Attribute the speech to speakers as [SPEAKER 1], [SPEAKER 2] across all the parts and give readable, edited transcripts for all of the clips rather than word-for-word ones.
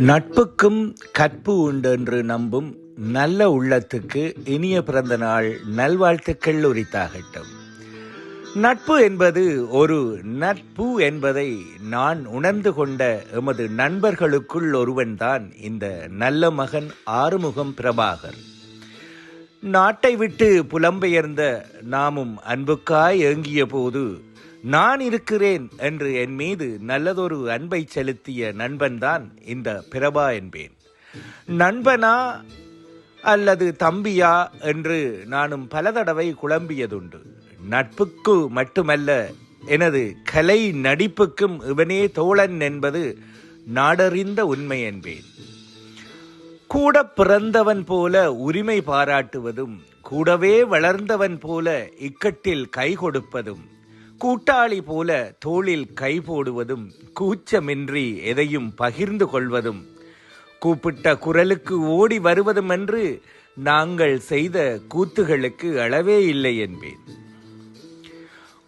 [SPEAKER 1] நட்புக்கும் கற்பு உண்டு என்று நம்பும் நல்ல உள்ளத்துக்கு இனிய பிறந்த நாள் நல்வாழ்த்துக்கள் உரித்தாகட்டும். நட்பு என்பது ஒரு நட்பு என்பதை நான் உணர்ந்து கொண்ட எமது நண்பர்களுக்குள் ஒருவன்தான் இந்த நல்ல மகன் ஆறுமுகம் பிரபாகர். நாட்டை விட்டு புலம்பெயர்ந்த நாமும் அன்புக்காய் ஏங்கிய போது நான் இருக்கிறேன் என்று என் மீது நல்லதொரு அன்பை செலுத்திய நண்பன்தான் இந்த பிரபா என்பேன். நண்பனா அல்லது தம்பியா என்று நானும் பல தடவை குழம்பியதுண்டு. நட்புக்கு மட்டுமல்ல, எனது கலை நடிப்புக்கும் இவனே தோழன் என்பது நாடறிந்த உண்மை என்பேன். கூட பிறந்தவன் போல உரிமை பாராட்டுவதும், கூடவே வளர்ந்தவன் போல இக்கட்டில் கை கொடுப்பதும், கூட்டாளி போல தோளில் கை போடுவதும், கூச்சமின்றி எதையும் பகிர்ந்து கொள்வதும், கூப்பிட்ட குரலுக்கு ஓடி வருவதும் என்று நாங்கள் செய்த கூத்துகளுக்கு அளவே இல்லை என்பேன்.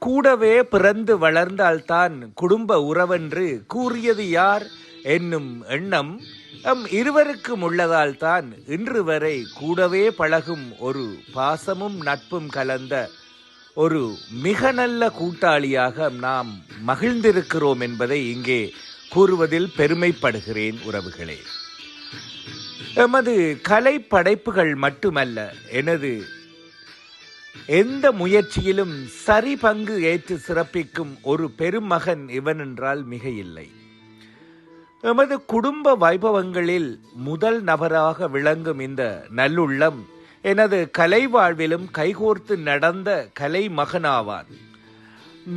[SPEAKER 1] கூடவே பிறந்து வளர்ந்தால்தான் குடும்ப உறவென்று கூறியது யார் என்னும் எண்ணம் இருவருக்கும் உள்ளதால் தான் இன்று வரை கூடவே பழகும் ஒரு பாசமும் நட்பும் கலந்த ஒரு மிக நல்ல கூட்டாளியாக நாம் மகிழ்ந்திருக்கிறோம் என்பதை இங்கே கூறுவதில் பெருமைப்படுகிறேன் உறவுகளே. எமது கலை படைப்புகள் மட்டுமல்ல, எனது எந்த முயற்சியிலும் சரி பங்கு ஏற்று சிறப்பிக்கும் ஒரு பெருமகன் இவன் என்றால் மிக இல்லை. எமது குடும்ப வைபவங்களில் முதல் நபராக விளங்கும் இந்த நல்லுள்ளம் எனது கலை வாழ்விலும் கைகோர்த்து நடந்த கலை மகனாவான்.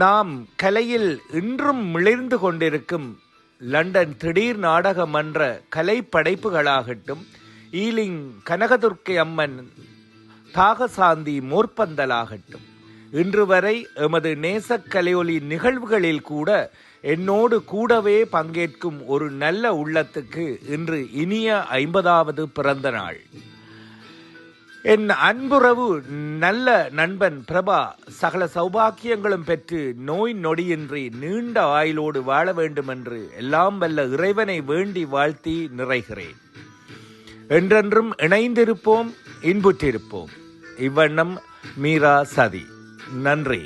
[SPEAKER 1] நாம் கலையில் இன்றும் மிளிர்ந்து கொண்டிருக்கும் லண்டன் திடீர் நாடக மன்ற கலை படைப்புகளாகட்டும், ஈலிங் கனகதுர்க்கை அம்மன் தாகசாந்தி மோர்பந்தலாகட்டும், இன்று வரை எமது நேசக்கலையொலி நிகழ்வுகளில் கூட என்னோடு கூடவே பங்கேற்கும் ஒரு நல்ல உள்ளத்துக்கு இன்று இனிய 50வது பிறந்த நாள். என் அன்புறவு நல்ல நண்பன் பிரபா சகல சௌபாக்கியங்களும் பெற்று நோய் நொடியின்றி நீண்ட ஆயுளோடு வாழ வேண்டும் என்று எல்லாம் வல்ல இறைவனை வேண்டி வாழ்த்தி நிறைகிறேன். என்றென்றும் இணைந்திருப்போம், இன்புற்றிருப்போம். இவ்வண்ணம் மீரா சதி. நன்றி.